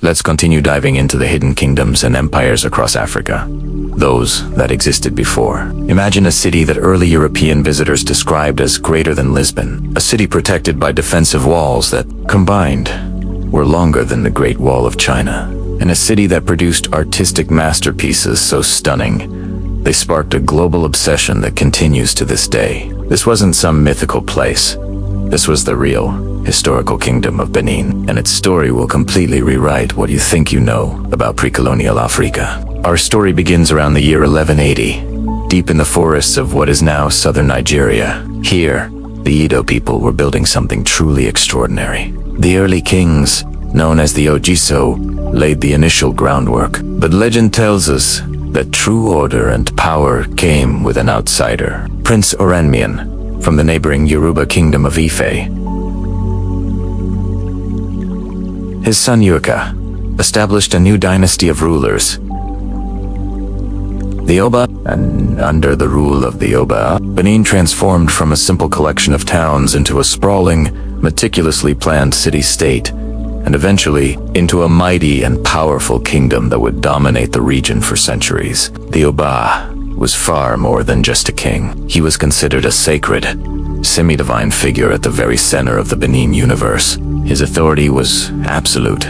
Let's continue diving into the hidden kingdoms and empires across Africa. Those that existed before. Imagine a city that early European visitors described as greater than Lisbon. A city protected by defensive walls that, combined, were longer than the Great Wall of China. And a city that produced artistic masterpieces so stunning, they sparked a global obsession that continues to this day. This wasn't some mythical place. This was the real, historical Kingdom of Benin, and its story will completely rewrite what you think you know about pre-colonial Africa. Our story begins around the year 1180, deep in the forests of what is now southern Nigeria. Here, the Edo people were building something truly extraordinary. The early kings, known as the Ojiso, laid the initial groundwork, but legend tells us that true order and power came with an outsider, Prince Oranmiyan, from the neighboring Yoruba kingdom of Ife. His son Yuka established a new dynasty of rulers, the Oba, and under the rule of the Oba, Benin transformed from a simple collection of towns into a sprawling, meticulously planned city-state, and eventually into a mighty and powerful kingdom that would dominate the region for centuries. The Oba was far more than just a king. He was considered a sacred, semi-divine figure at the very center of the Benin universe. His authority was absolute,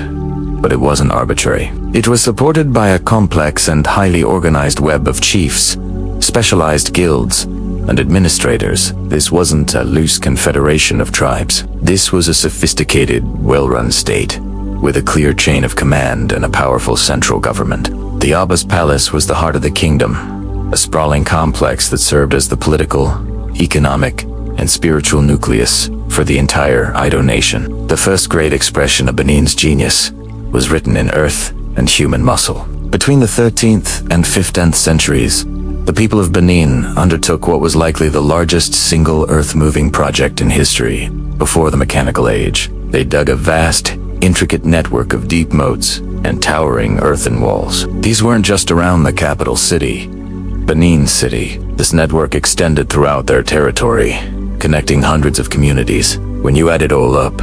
but it wasn't arbitrary. It was supported by a complex and highly organized web of chiefs, specialized guilds, and administrators. This wasn't a loose confederation of tribes. This was a sophisticated, well-run state, with a clear chain of command and a powerful central government. The Oba's palace was the heart of the kingdom, a sprawling complex that served as the political, economic, and spiritual nucleus for the entire Ido nation. The first great expression of Benin's genius was written in earth and human muscle. Between the 13th and 15th centuries, the people of Benin undertook what was likely the largest single earth-moving project in history before the mechanical age. They dug a vast, intricate network of deep moats and towering earthen walls. These weren't just around the capital city, Benin City. This network extended throughout their territory, connecting hundreds of communities. When you add it all up,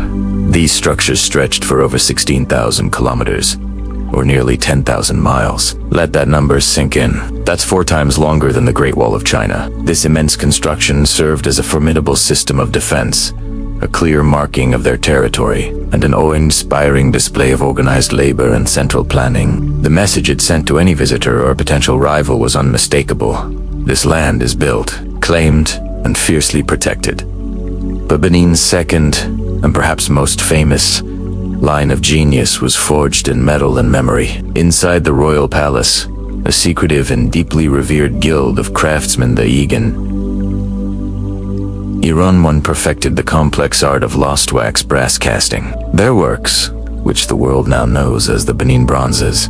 these structures stretched for over 16,000 kilometers, or nearly 10,000 miles. Let that number sink in. That's 4 times longer than the Great Wall of China. This immense construction served as a formidable system of defense, a clear marking of their territory, and an awe-inspiring display of organized labor and central planning. The message it sent to any visitor or potential rival was unmistakable. This land is built, claimed, and fiercely protected. But Benin's second, and perhaps most famous, line of genius was forged in metal and memory. Inside the royal palace, a secretive and deeply revered guild of craftsmen, the Iron perfected the complex art of lost wax brass casting. Their works, which the world now knows as the Benin Bronzes,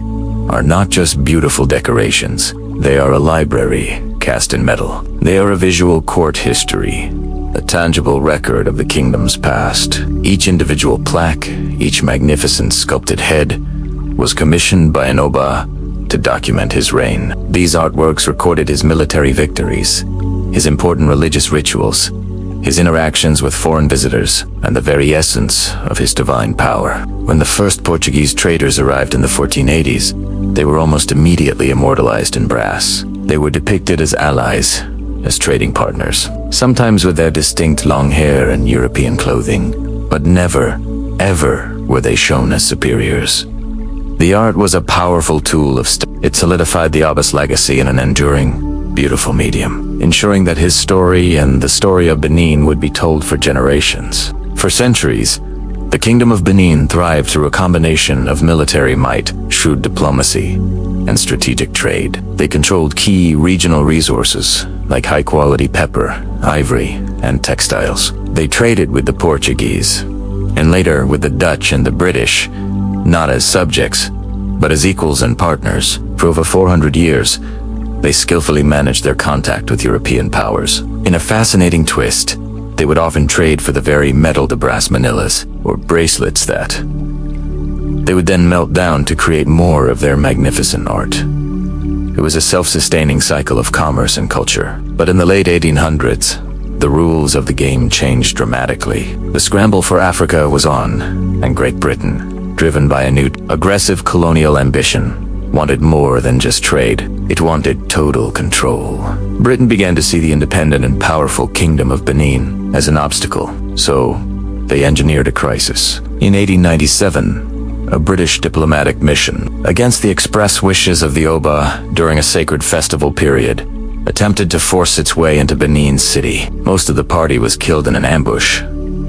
are not just beautiful decorations. They are a library cast in metal. They are a visual court history, a tangible record of the kingdom's past. Each individual plaque, each magnificent sculpted head, was commissioned by an Oba to document his reign. These artworks recorded his military victories, his important religious rituals, his interactions with foreign visitors, and the very essence of his divine power. When the first Portuguese traders arrived in the 1480s, they were almost immediately immortalized in brass. They were depicted as allies, as trading partners, sometimes with their distinct long hair and European clothing, but never, ever were they shown as superiors. The art was a powerful tool of it solidified the Oba's legacy in an enduring, beautiful medium, ensuring that his story and the story of Benin would be told for generations. For centuries, the Kingdom of Benin thrived through a combination of military might, shrewd diplomacy, and strategic trade. They controlled key regional resources like high-quality pepper, ivory, and textiles. They traded with the Portuguese, and later with the Dutch and the British, not as subjects, but as equals and partners. For over 400 years, they skillfully managed their contact with European powers. In a fascinating twist, they would often trade for the very metal to brass manillas, or bracelets that they would then melt down to create more of their magnificent art. It was a self-sustaining cycle of commerce and culture. But in the late 1800s, the rules of the game changed dramatically. The scramble for Africa was on, and Great Britain, driven by a new, aggressive colonial ambition, wanted more than just trade. It wanted total control. Britain began to see the independent and powerful Kingdom of Benin as an obstacle, so they engineered a crisis. In 1897, a British diplomatic mission, against the express wishes of the Oba during a sacred festival period, attempted to force its way into Benin City. Most of the party was killed in an ambush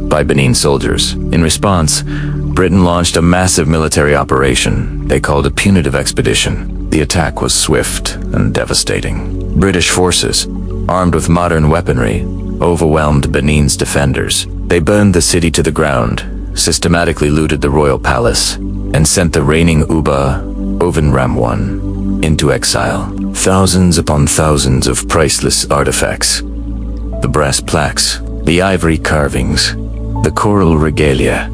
by Benin soldiers. In response, Britain launched a massive military operation they called a punitive expedition. The attack was swift and devastating. British forces, armed with modern weaponry, overwhelmed Benin's defenders. They burned the city to the ground, systematically looted the royal palace, and sent the reigning Uba, Ovenram I, into exile. Thousands upon thousands of priceless artifacts, the brass plaques, the ivory carvings, the choral regalia,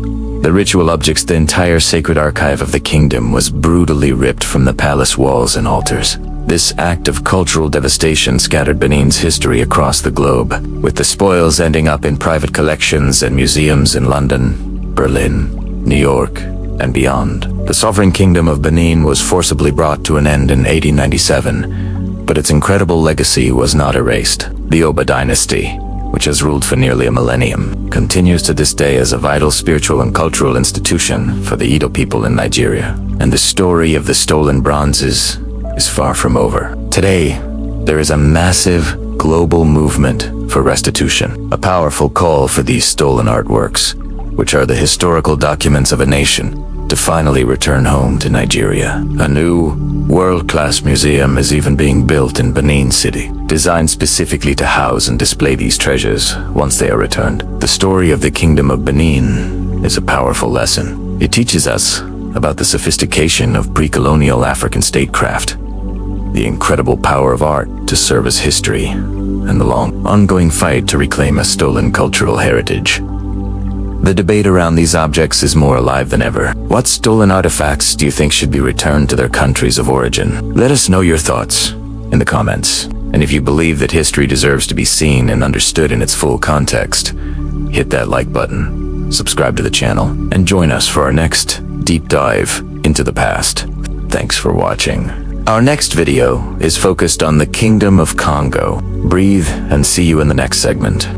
the ritual objects, the entire sacred archive of the kingdom was brutally ripped from the palace walls and altars. This act of cultural devastation scattered Benin's history across the globe, with the spoils ending up in private collections and museums in London, Berlin, New York, and beyond. The sovereign Kingdom of Benin was forcibly brought to an end in 1897, but its incredible legacy was not erased. The Oba dynasty, which has ruled for nearly a millennium, continues to this day as a vital spiritual and cultural institution for the Edo people in Nigeria. And the story of the stolen bronzes is far from over. Today, there is a massive global movement for restitution, a powerful call for these stolen artworks, which are the historical documents of a nation, to finally return home to Nigeria. A new, world-class museum is even being built in Benin City, designed specifically to house and display these treasures once they are returned. The story of the Kingdom of Benin is a powerful lesson. It teaches us about the sophistication of pre-colonial African statecraft, the incredible power of art to serve as history, and the long, ongoing fight to reclaim a stolen cultural heritage. The debate around these objects is more alive than ever. What stolen artifacts do you think should be returned to their countries of origin? Let us know your thoughts in the comments. And if you believe that history deserves to be seen and understood in its full context, hit that like button, subscribe to the channel, and join us for our next deep dive into the past. Thanks for watching. Our next video is focused on the Kingdom of Congo. Breathe and see you in the next segment.